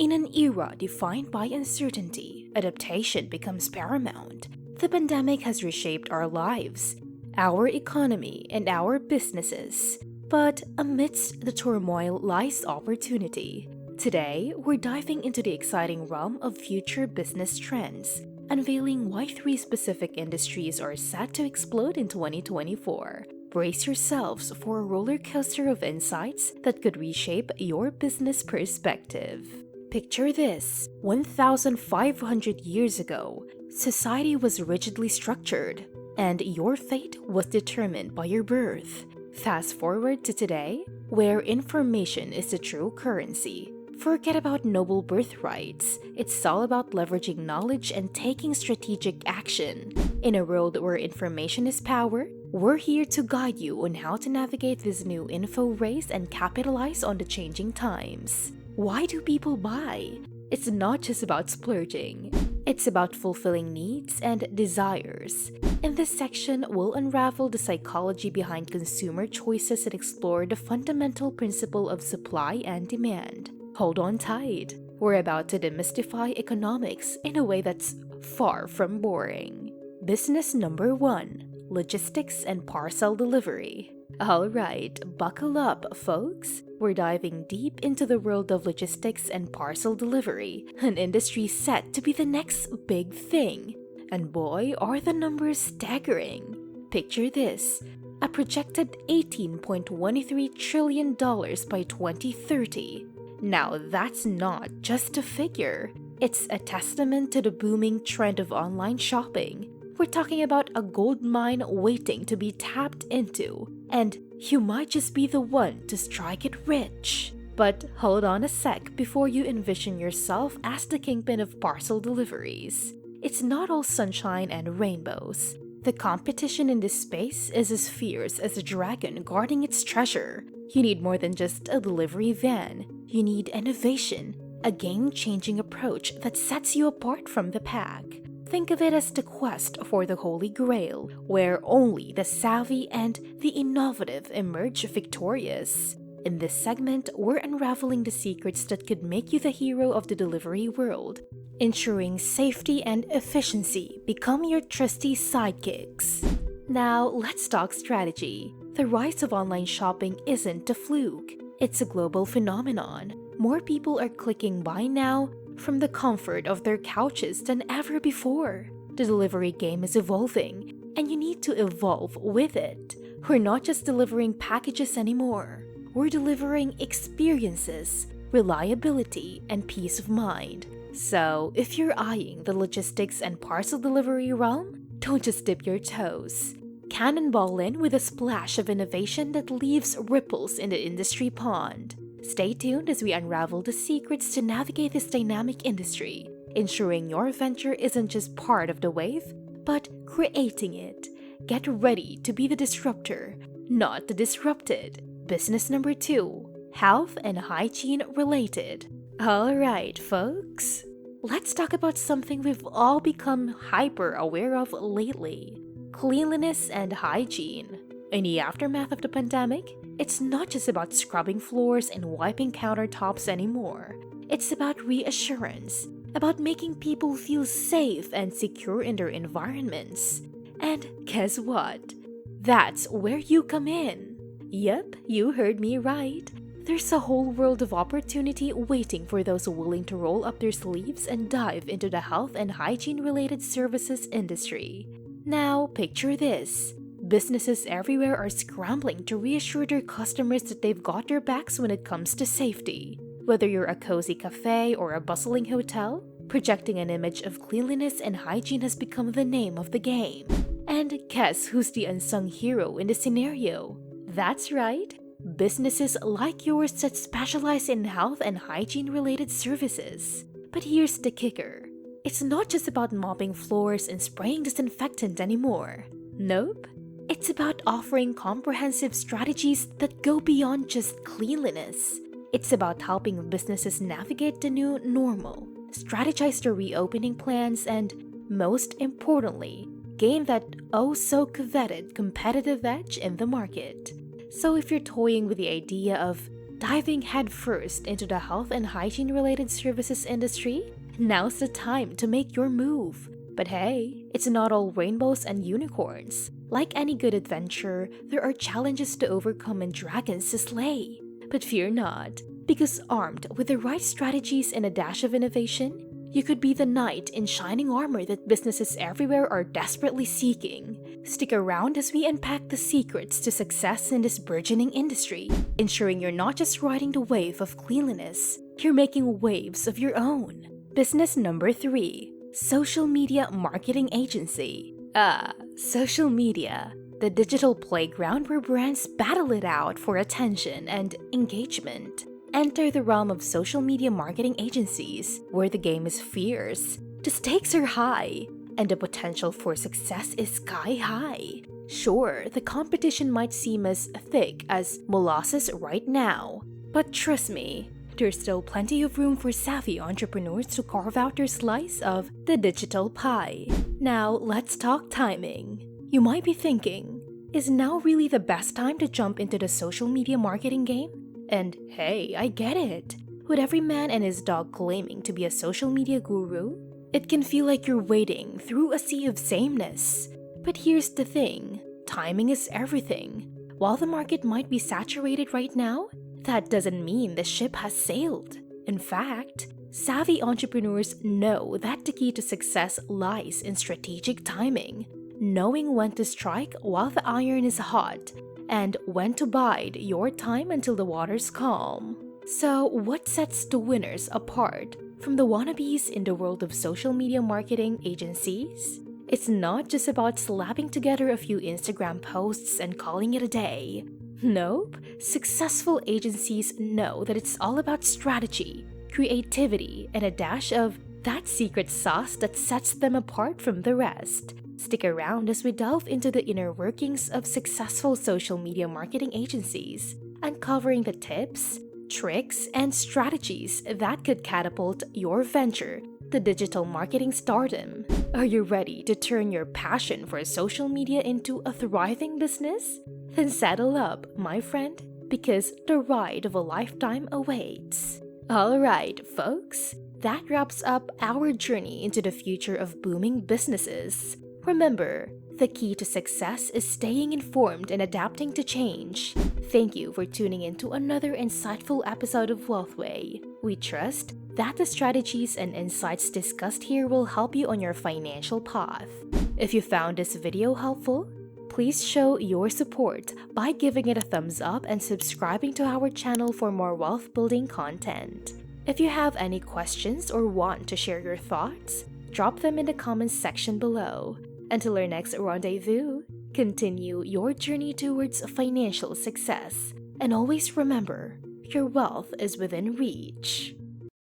In an era defined by uncertainty, adaptation becomes paramount. The pandemic has reshaped our lives, our economy, and our businesses. But amidst the turmoil lies opportunity. Today, we're diving into the exciting realm of future business trends, unveiling why three specific industries are set to explode in 2024. Brace yourselves for a roller coaster of insights that could reshape your business perspective. Picture this: 1,500 years ago, society was rigidly structured, and your fate was determined by your birth. Fast forward to today, where information is the true currency. Forget about noble birthrights. It's all about leveraging knowledge and taking strategic action. In a world where information is power, we're here to guide you on how to navigate this new info race and capitalize on the changing times. Why do people buy? It's not just about splurging. It's about fulfilling needs and desires. In this section, we'll unravel the psychology behind consumer choices and explore the fundamental principle of supply and demand. Hold on tight. We're about to demystify economics in a way that's far from boring. Business number 1: logistics and parcel delivery. Alright, buckle up, folks. We're diving deep into the world of logistics and parcel delivery, an industry set to be the next big thing. And boy, are the numbers staggering. Picture this: a projected $18.13 trillion by 2030. Now, that's not just a figure. It's a testament to the booming trend of online shopping. We're talking about a gold mine waiting to be tapped into, and you might just be the one to strike it rich. But hold on a sec before you envision yourself as the kingpin of parcel deliveries. It's not all sunshine and rainbows. The competition in this space is as fierce as a dragon guarding its treasure. You need more than just a delivery van. You need innovation, a game-changing approach that sets you apart from the pack. Think of it as the quest for the Holy Grail, where only the savvy and the innovative emerge victorious. In this segment, we're unraveling the secrets that could make you the hero of the delivery world, ensuring safety and efficiency become your trusty sidekicks. Now, let's talk strategy. The rise of online shopping isn't a fluke. It's a global phenomenon. More people are clicking buy now from the comfort of their couches than ever before. The delivery game is evolving, and you need to evolve with it. We're not just delivering packages anymore. We're delivering experiences, reliability, and peace of mind. So, if you're eyeing the logistics and parcel delivery realm, don't just dip your toes. Cannonball in with a splash of innovation that leaves ripples in the industry pond. Stay tuned as we unravel the secrets to navigate this dynamic industry, ensuring your venture isn't just part of the wave, but creating it. Get ready to be the disruptor, not the disrupted. Business number 2: health and hygiene related. Alright, folks. Let's talk about something we've all become hyper aware of lately: cleanliness and hygiene. In the aftermath of the pandemic, it's not just about scrubbing floors and wiping countertops anymore. It's about reassurance, about making people feel safe and secure in their environments. And guess what? That's where you come in. Yep, you heard me right. There's a whole world of opportunity waiting for those willing to roll up their sleeves and dive into the health and hygiene-related services industry. Now, picture this. Businesses everywhere are scrambling to reassure their customers that they've got their backs when it comes to safety. Whether you're a cozy cafe or a bustling hotel, projecting an image of cleanliness and hygiene has become the name of the game. And guess who's the unsung hero in the scenario? That's right, businesses like yours that specialize in health and hygiene-related services. But here's the kicker. It's not just about mopping floors and spraying disinfectant anymore. Nope. It's about offering comprehensive strategies that go beyond just cleanliness. It's about helping businesses navigate the new normal, strategize their reopening plans, and, most importantly, gain that oh-so-coveted competitive edge in the market. So if you're toying with the idea of Diving headfirst into the health and hygiene related services industry? Now's the time to make your move. But hey, it's not all rainbows and unicorns. Like any good adventure, there are challenges to overcome and dragons to slay. But fear not, because armed with the right strategies and a dash of innovation, you could be the knight in shining armor that businesses everywhere are desperately seeking. Stick around as we unpack the secrets to success in this burgeoning industry, ensuring you're not just riding the wave of cleanliness, you're making waves of your own. Business number 3. Social Media Marketing Agency. Social media. The digital playground where brands battle it out for attention and engagement. Enter the realm of social media marketing agencies, where the game is fierce, the stakes are high, and the potential for success is sky high. Sure, the competition might seem as thick as molasses right now, but trust me, there's still plenty of room for savvy entrepreneurs to carve out their slice of the digital pie. Now, let's talk timing. You might be thinking, is now really the best time to jump into the social media marketing game? And hey, I get it. With every man and his dog claiming to be a social media guru, it can feel like you're wading through a sea of sameness. But here's the thing, timing is everything. While the market might be saturated right now, that doesn't mean the ship has sailed. In fact, savvy entrepreneurs know that the key to success lies in strategic timing, knowing when to strike while the iron is hot, and when to bide your time until the water's calm. So, what sets the winners apart from the wannabes in the world of social media marketing agencies? It's not just about slapping together a few Instagram posts and calling it a day. Nope, successful agencies know that it's all about strategy, creativity, and a dash of that secret sauce that sets them apart from the rest. Stick around as we delve into the inner workings of successful social media marketing agencies, uncovering the tips, tricks, and strategies that could catapult your venture to digital marketing stardom. Are you ready to turn your passion for social media into a thriving business? Then saddle up, my friend, because the ride of a lifetime awaits. Alright, folks, that wraps up our journey into the future of booming businesses. Remember, the key to success is staying informed and adapting to change. Thank you for tuning in to another insightful episode of Wealthway. We trust that the strategies and insights discussed here will help you on your financial path. If you found this video helpful, please show your support by giving it a thumbs up and subscribing to our channel for more wealth-building content. If you have any questions or want to share your thoughts, drop them in the comments section below. Until our next rendezvous, continue your journey towards financial success, and always remember, your wealth is within reach.